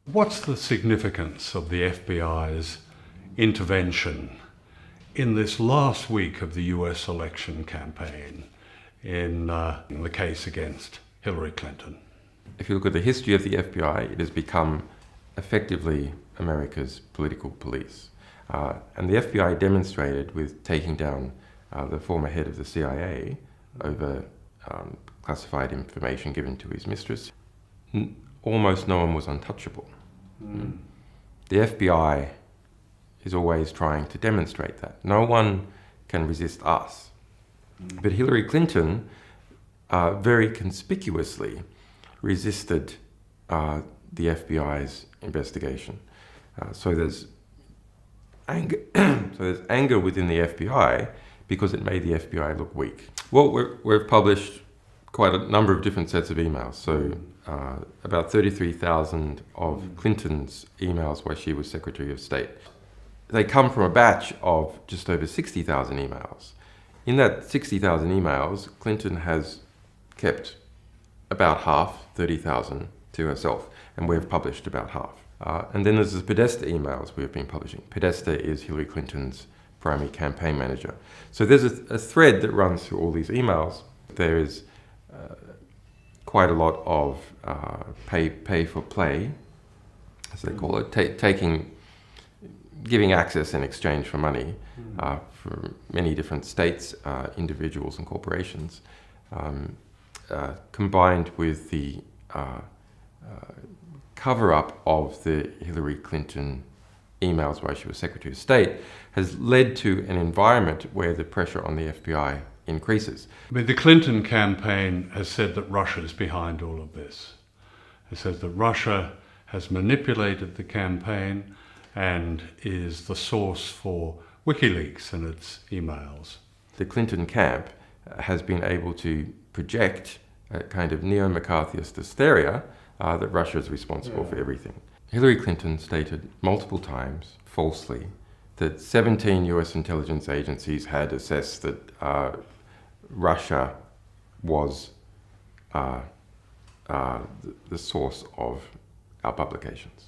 What's the significance of the FBI's intervention in this last week of the US election campaign in the case against Hillary Clinton? If you look at the history of the FBI, it has become effectively America's political police. And the FBI demonstrated with taking down the former head of the CIA over classified information given to his mistress. Almost no one was untouchable. The FBI is always trying to demonstrate that. No one can resist us. But Hillary Clinton very conspicuously resisted the FBI's investigation. So there's anger within the FBI because it made the FBI look weak. Well, we've published quite a number of different sets of emails. So about 33,000 of Clinton's emails while she was Secretary of State. They come from a batch of just over 60,000 emails. In that 60,000 emails, Clinton has kept about half, 30,000, to herself, and we've published about half. And then there's the Podesta emails we've been publishing. Podesta is Hillary Clinton's primary campaign manager. So there's a thread that runs through all these emails. There is quite a lot of pay for play, as they call it, giving access in exchange for money for many different states, individuals and corporations, combined with the cover-up of the Hillary Clinton emails while she was Secretary of State, has led to an environment where the pressure on the FBI increases. I mean, the Clinton campaign has said that Russia is behind all of this. It says that Russia has manipulated the campaign and is the source for WikiLeaks and its emails. The Clinton camp has been able to project a kind of neo-McCarthyist hysteria that Russia is responsible for everything. Hillary Clinton stated multiple times, falsely, that 17 US intelligence agencies had assessed that Russia was the source of our publications.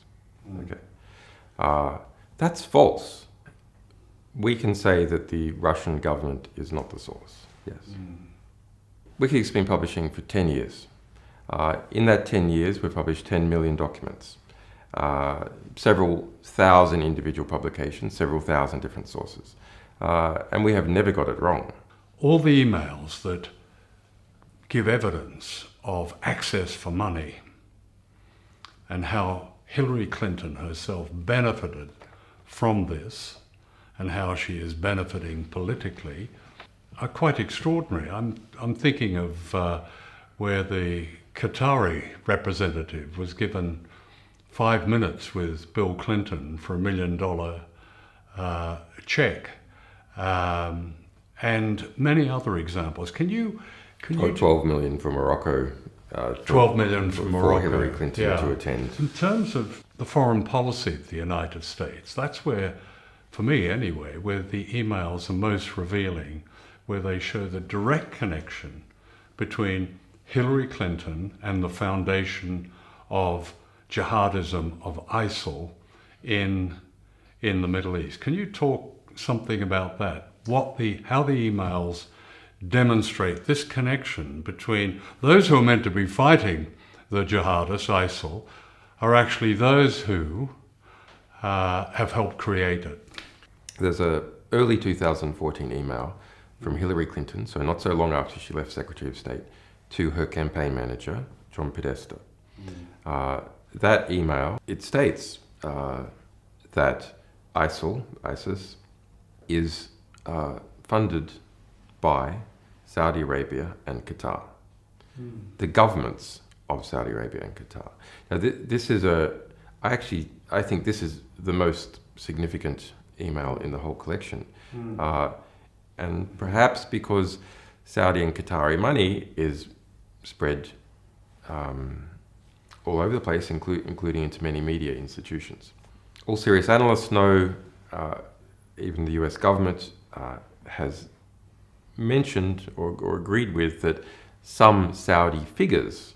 Okay, that's false. We can say that the Russian government is not the source, yes. WikiLeaks has been publishing for 10 years. In that 10 years, we've published 10 million documents, several thousand individual publications, several thousand different sources. And we have never got it wrong. All the emails that give evidence of access for money and how Hillary Clinton herself benefited from this and how she is benefiting politically are quite extraordinary. I'm thinking of where the Qatari representative was given 5 minutes with Bill Clinton for $1 million check, and many other examples. Can you 12 million for Morocco. 12 million for Morocco. For Hillary Clinton to attend. In terms of the foreign policy of the United States, that's where, for me anyway, where the emails are most revealing, where they show the direct connection between Hillary Clinton and the foundation of jihadism of ISIL in the Middle East. Can you talk something about that? How the emails demonstrate this connection between those who are meant to be fighting the jihadists, ISIL, are actually those who have helped create it. There's an early 2014 email from Hillary Clinton, so not so long after she left Secretary of State, to her campaign manager, John Podesta. That email, it states that ISIS, is funded by Saudi Arabia and Qatar, the governments of Saudi Arabia and Qatar. Now, this is I think this is the most significant email in the whole collection. And perhaps because Saudi and Qatari money is spread all over the place, including into many media institutions. All serious analysts know, even the US government has mentioned or agreed with that some Saudi figures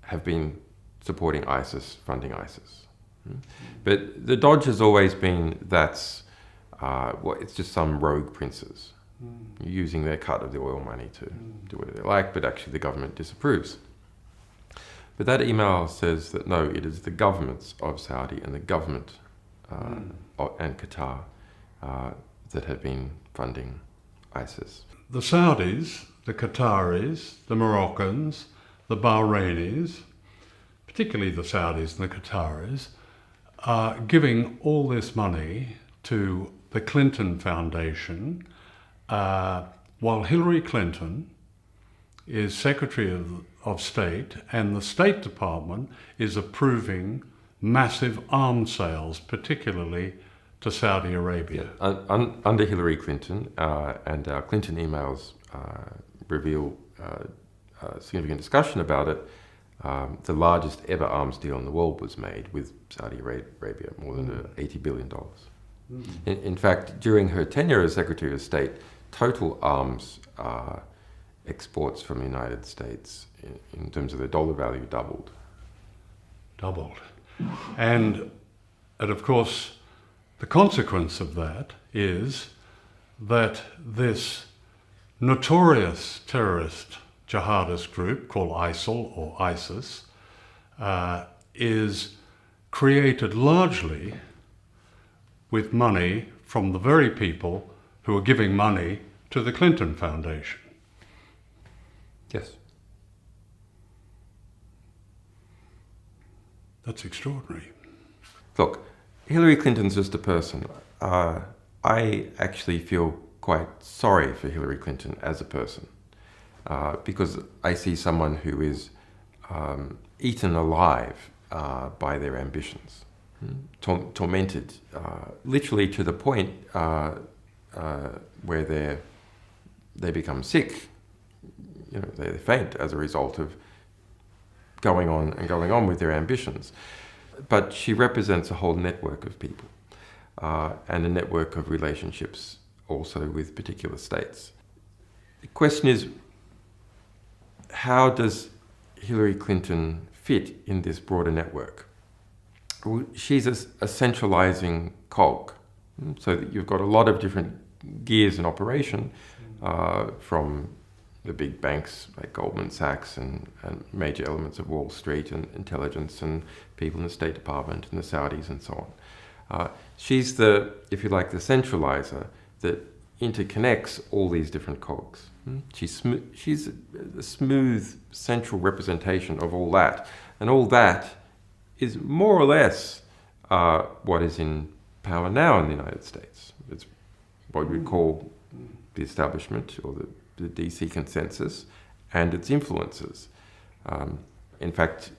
have been supporting ISIS, funding ISIS. But the dodge has always been that's it's just some rogue princes using their cut of the oil money to do whatever they like, but actually the government disapproves. But that email says that no, it is the governments of Saudi and the government and Qatar that have been funding ISIS. The Saudis, the Qataris, the Moroccans, the Bahrainis, particularly the Saudis and the Qataris, are giving all this money to the Clinton Foundation, while Hillary Clinton is Secretary of State and the State Department is approving massive arms sales, particularly to Saudi Arabia. Under Hillary Clinton, and our Clinton emails reveal significant discussion about it, the largest ever arms deal in the world was made with Saudi Arabia, more than $80 billion. In fact, during her tenure as Secretary of State, total arms exports from the United States in terms of their dollar value doubled. And of course, the consequence of that is that this notorious terrorist jihadist group called ISIL or ISIS is created largely with money from the very people who are giving money to the Clinton Foundation. Yes. That's extraordinary. Look, Hillary Clinton's just a person. I actually feel quite sorry for Hillary Clinton as a person because I see someone who is eaten alive by their ambitions, tormented, literally to the point where they become sick. You know, they faint as a result of going on with their ambitions. But she represents a whole network of people and a network of relationships also with particular states. The question is, how does Hillary Clinton fit in this broader network? Well, she's a centralizing cog, so that you've got a lot of different gears in operation from the big banks like Goldman Sachs and major elements of Wall Street and intelligence and people in the State Department and the Saudis and so on. She's the, if you like, the centralizer that interconnects all these different cogs. She's a smooth central representation of all that. And all that is more or less what is in power now in the United States. It's what we call the establishment or the DC consensus and its influences. In fact,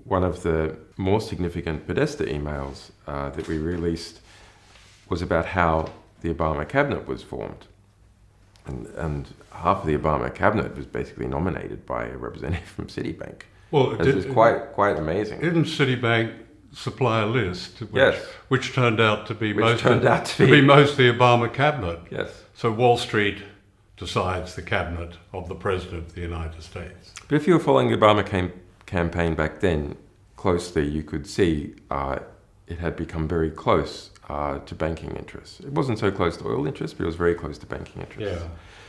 one of the more significant Podesta emails that we released was about how the Obama cabinet was formed. And half of the Obama cabinet was basically nominated by a representative from CITI BANK. Well, it's quite amazing. Didn't CITI BANK supply a list which turned out to be mostly the Obama cabinet? Yes. So Wall Street decides the cabinet of the President of the United States. But if you were following the Obama campaign back then closely, you could see it had become very close to banking interests. It wasn't so close to oil interests, but it was very close to banking interests.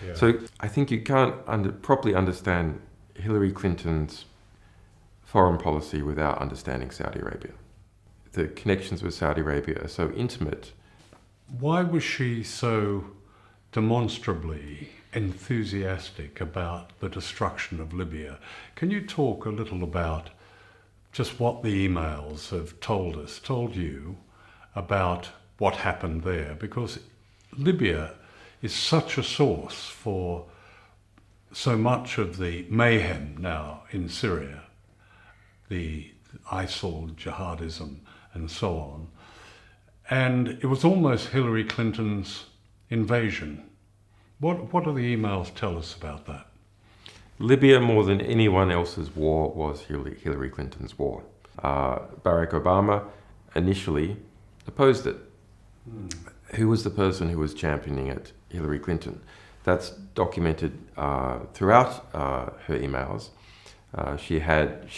Yeah. So I think you can't properly understand Hillary Clinton's foreign policy without understanding Saudi Arabia. The connections with Saudi Arabia are so intimate. Why was she so demonstrably enthusiastic about the destruction of Libya? Can you talk a little about just what the emails have told you about what happened there, because Libya is such a source for so much of the mayhem now in Syria, the ISIL, jihadism, and so on. And it was almost Hillary Clinton's invasion. What do the emails tell us about that? Libya, more than anyone else's war, was Hillary Clinton's war. Barack Obama initially opposed it. Who was the person who was championing it? Hillary Clinton. That's documented throughout her emails. She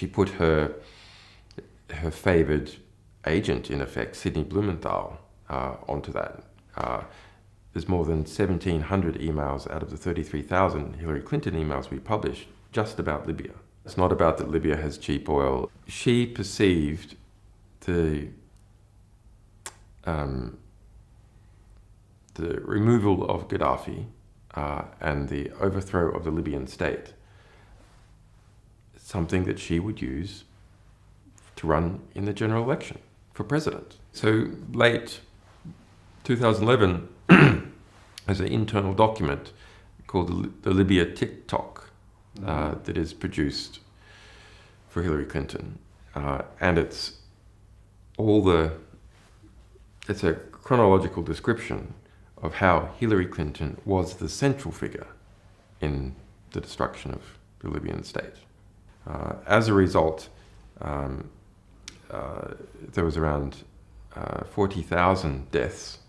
put her favoured agent, in effect, Sidney Blumenthal, onto that. There's more than 1,700 emails out of the 33,000 Hillary Clinton emails we published just about Libya. It's not about that Libya has cheap oil. She perceived the removal of Gaddafi and the overthrow of the Libyan state, something that she would use to run in the general election for president. So late 2011, there's an internal document called the Libya TikTok that is produced for Hillary Clinton, and it's a chronological description of how Hillary Clinton was the central figure in the destruction of the Libyan state. As a result, there was around 40,000 deaths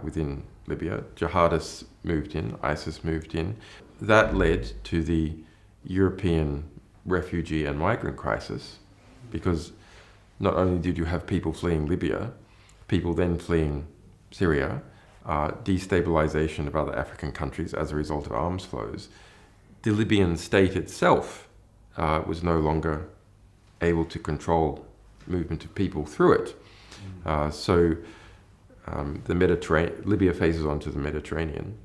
within Libya. Jihadists moved in, ISIS moved in. That led to the European refugee and migrant crisis, because not only did you have people fleeing Libya, people then fleeing Syria, destabilization of other African countries as a result of arms flows. The Libyan state itself was no longer able to control movement of people through it. Libya faces onto the Mediterranean.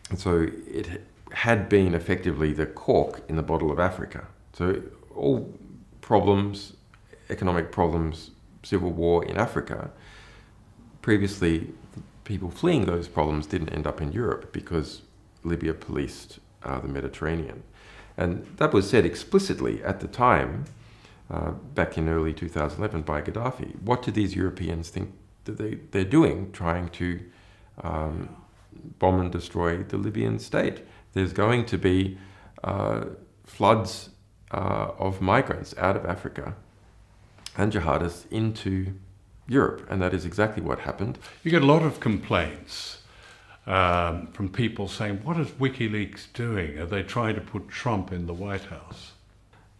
And so it had been effectively the cork in the bottle of Africa. So all problems, economic problems, civil war in Africa, previously people fleeing those problems didn't end up in Europe because Libya policed the Mediterranean. And that was said explicitly at the time, back in early 2011 by Gaddafi. What do these Europeans think that they're doing, trying to bomb and destroy the Libyan state? There's going to be floods of migrants out of Africa and jihadists into Europe, and that is exactly what happened. You get a lot of complaints from people saying, what is WikiLeaks doing? Are they trying to put Trump in the White House?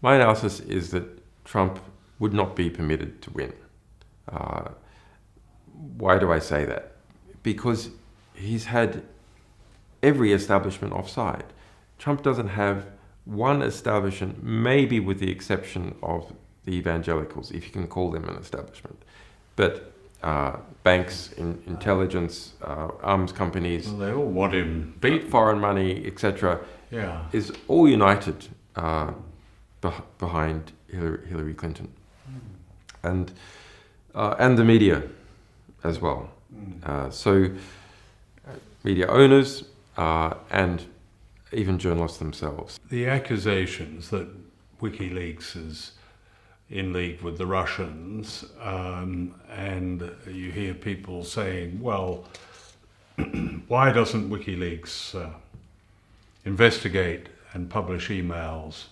My analysis is that Trump would not be permitted to win. Why do I say that? Because he's had every establishment offside. Trump doesn't have one establishment, maybe with the exception of the evangelicals, if you can call them an establishment. But banks, intelligence, arms companies, well, they all want him beat. Foreign money, etc., is all united behind Hillary Clinton, and the media as well. So media owners and even journalists themselves. The accusations that WikiLeaks is in league with the Russians, and you hear people saying, well, why doesn't WikiLeaks investigate and publish emails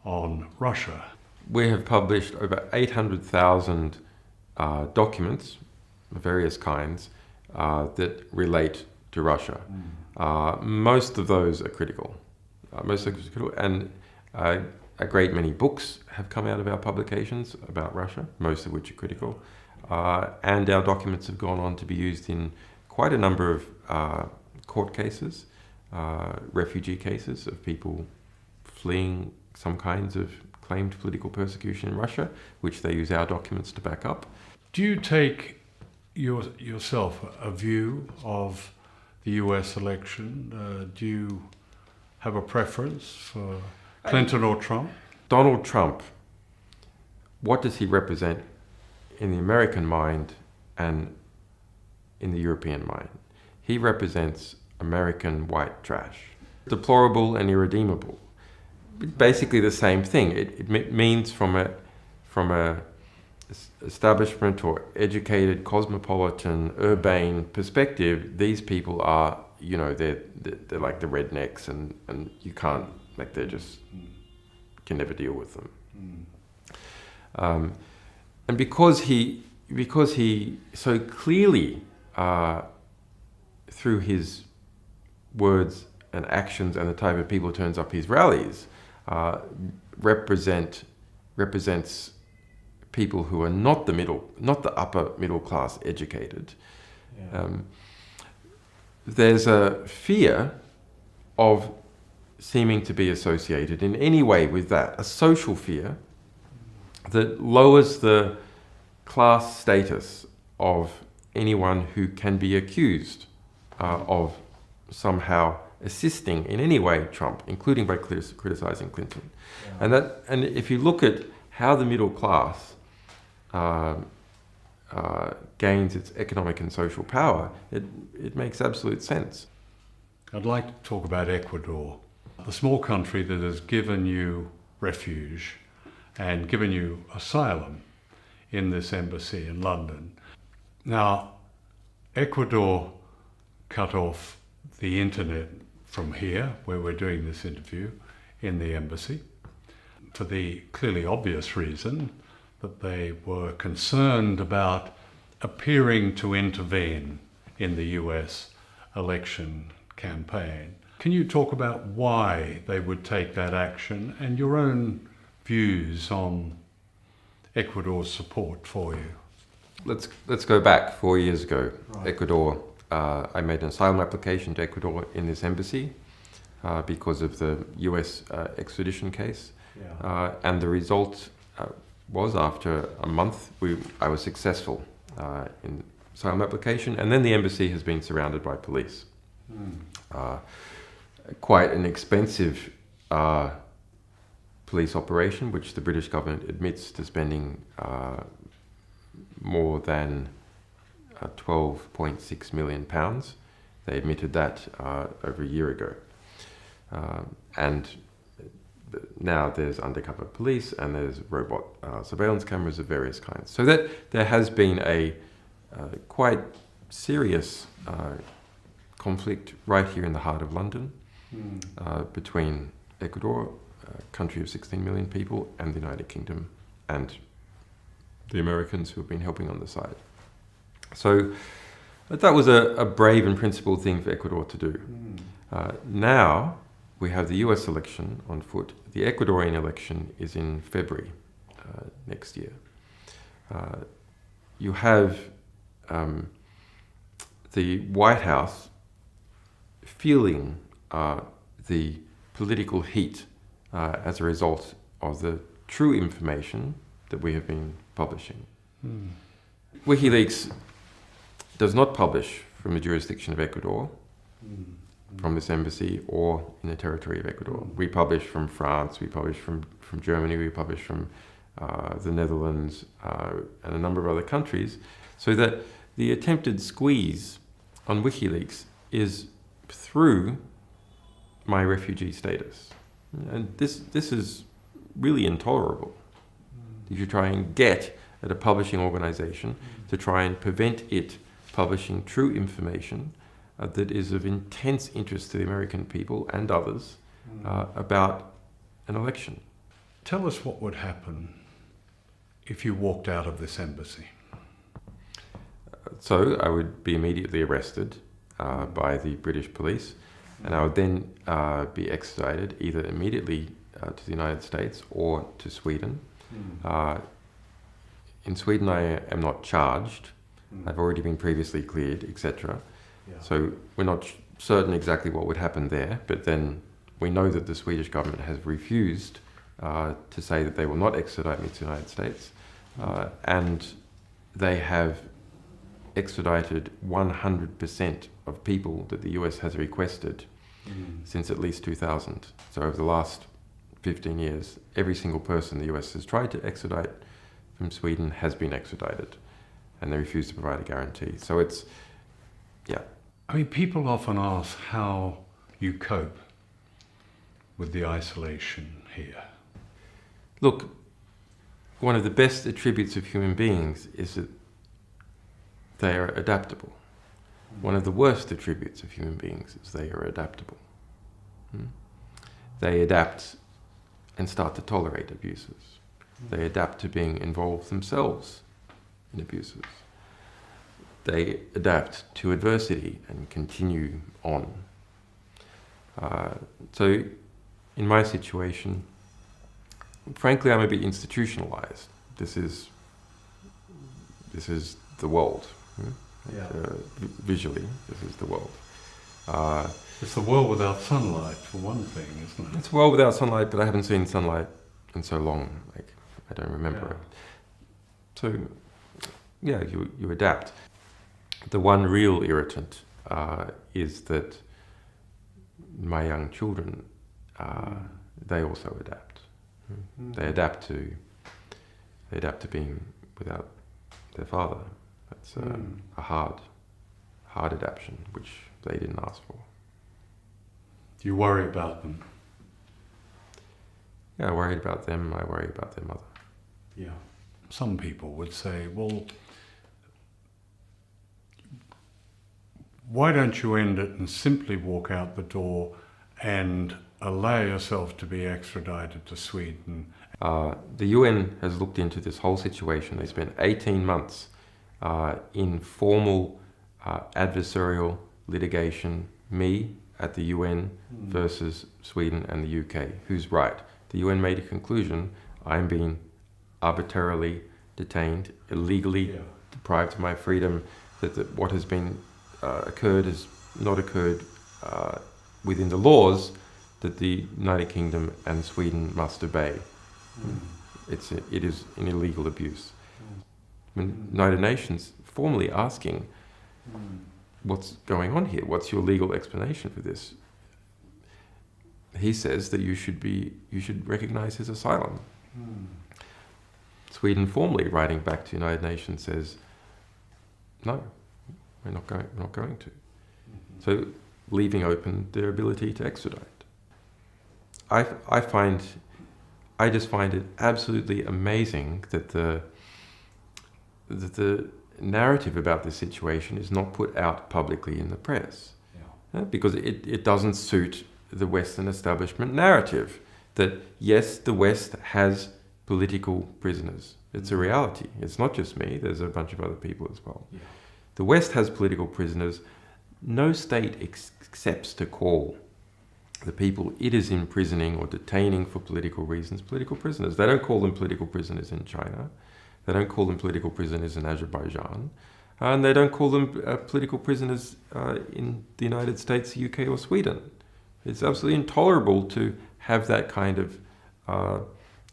on Russia? We have published over 800,000 documents of various kinds that relate to Russia. Most of those are critical. And a great many books have come out of our publications about Russia, most of which are critical. And our documents have gone on to be used in quite a number of court cases, refugee cases of people fleeing some kinds of claimed political persecution in Russia, which they use our documents to back up. Do you take yourself a view of the US election? Do you have a preference for Clinton or Trump? Donald Trump, what does he represent in the American mind and in the European mind? He represents American white trash. Deplorable and irredeemable. Basically the same thing. It means from a establishment or educated, cosmopolitan, urbane perspective, these people are, they're like the rednecks, and you can't, like, they're just, can never deal with them. And because he so clearly, through his words and actions and the type of people who turns up his rallies, represents people who are not the upper middle class educated. Yeah. There's a fear of seeming to be associated in any way with that, a social fear that lowers the class status of anyone who can be accused of somehow assisting in any way Trump, including by criticizing Clinton. Yeah. And if you look at how the middle class gains its economic and social power, it makes absolute sense. I'd like to talk about Ecuador, the small country that has given you refuge and given you asylum in this embassy in London. Now, Ecuador cut off the internet from here, where we're doing this interview, in the embassy, for the clearly obvious reason that they were concerned about appearing to intervene in the US election campaign. Can you talk about why they would take that action and your own views on Ecuador's support for you? Let's go back 4 years ago. Right. Ecuador, I made an asylum application to Ecuador in this embassy because of the US extradition case. Yeah. And the result was, after a month, I was successful in asylum application, and then the embassy has been surrounded by police. Quite an expensive police operation, which the British government admits to spending more than £12.6 million. They admitted that over a year ago. And now there's undercover police and there's robot surveillance cameras of various kinds. So that there has been a quite serious conflict right here in the heart of London between Ecuador, a country of 16 million people, and the United Kingdom and the Americans who have been helping on the side. So that was a brave and principled thing for Ecuador to do. Now we have the US election on foot. The Ecuadorian election is in February next year. You have the White House feeling the political heat as a result of the true information that we have been publishing. WikiLeaks does not publish from the jurisdiction of Ecuador, from this embassy, or in the territory of Ecuador. We publish from France, we publish from Germany, we publish from the Netherlands, and a number of other countries, so that the attempted squeeze on WikiLeaks is through my refugee status. And this is really intolerable. If you try and get at a publishing organization to try and prevent it publishing true information that is of intense interest to the American people and others about an election. Tell us what would happen if you walked out of this embassy. So I would be immediately arrested by the British police, and I would then be extradited either immediately to the United States or to Sweden. In Sweden I am not charged. I've already been previously cleared, etc. Yeah. So we're not certain exactly what would happen there, but then we know that the Swedish government has refused to say that they will not extradite me to the United States, and they have extradited 100% of people that the US has requested since at least 2000. So over the last 15 years, every single person the US has tried to extradite from Sweden has been extradited, and they refuse to provide a guarantee. So it's, yeah. I mean, people often ask how you cope with the isolation here. Look, one of the best attributes of human beings is that they are adaptable. One of the worst attributes of human beings is they are adaptable. They adapt and start to tolerate abuses. They adapt to being involved themselves in abuses. They adapt to adversity and continue on. So in my situation, frankly, I'm a bit institutionalized. This is the world. Yeah. Visually, this is the world. It's the world without sunlight, for one thing, isn't it? It's a world without sunlight, but I haven't seen sunlight in so long. Like, I don't remember it. So, yeah, you adapt. The one real irritant is that my young children, they also adapt. They adapt to being without their father. That's a hard adaptation, which they didn't ask for. Do you worry about them? Yeah, I worried about them. I worry about their mother. Yeah. Some people would say, well, why don't you end it and simply walk out the door and allow yourself to be extradited to Sweden? The UN has looked into this whole situation. They spent 18 months in formal adversarial litigation, me at the UN versus Sweden and the UK. Who's right? The UN made a conclusion. I'm being arbitrarily detained, illegally deprived of my freedom, that what has been occurred has not occurred within the laws that the United Kingdom and Sweden must obey. It is an illegal abuse. The United Nations formally asking, what's going on here? What's your legal explanation for this? He says that you should recognize his asylum. Sweden formally writing back to the United Nations says, no, we're not going to. So leaving open their ability to extradite. I just find it absolutely amazing that the narrative about this situation is not put out publicly in the press, because it doesn't suit the Western establishment narrative that yes, the West has political prisoners. It's a reality. It's not just me. There's a bunch of other people as well. Yeah. The West has political prisoners. No state accepts to call the people it is imprisoning or detaining for political reasons political prisoners. They don't call them political prisoners in China. They don't call them political prisoners in Azerbaijan. And they don't call them political prisoners in the United States, UK, or Sweden. It's absolutely intolerable to have that kind of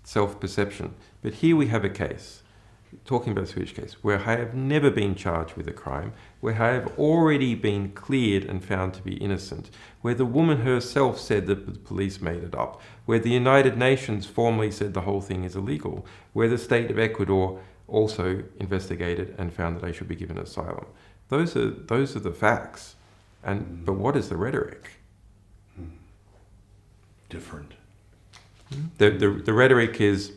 self-perception. But here we have a case, talking about the Swedish case, where I have never been charged with a crime, where I have already been cleared and found to be innocent, where the woman herself said that the police made it up, where the United Nations formally said the whole thing is illegal, where the state of Ecuador also investigated and found that I should be given asylum. Those are the facts. But what is the rhetoric? Different. The rhetoric is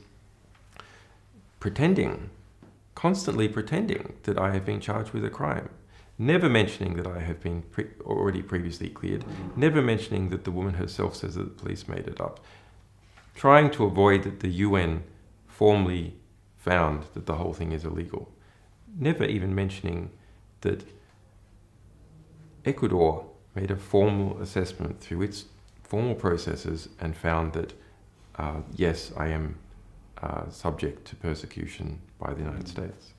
constantly pretending that I have been charged with a crime, never mentioning that I have been already previously cleared, never mentioning that the woman herself says that the police made it up, trying to avoid that the UN formally found that the whole thing is illegal, never even mentioning that Ecuador made a formal assessment through its formal processes and found that yes, I am subject to persecution by the United States.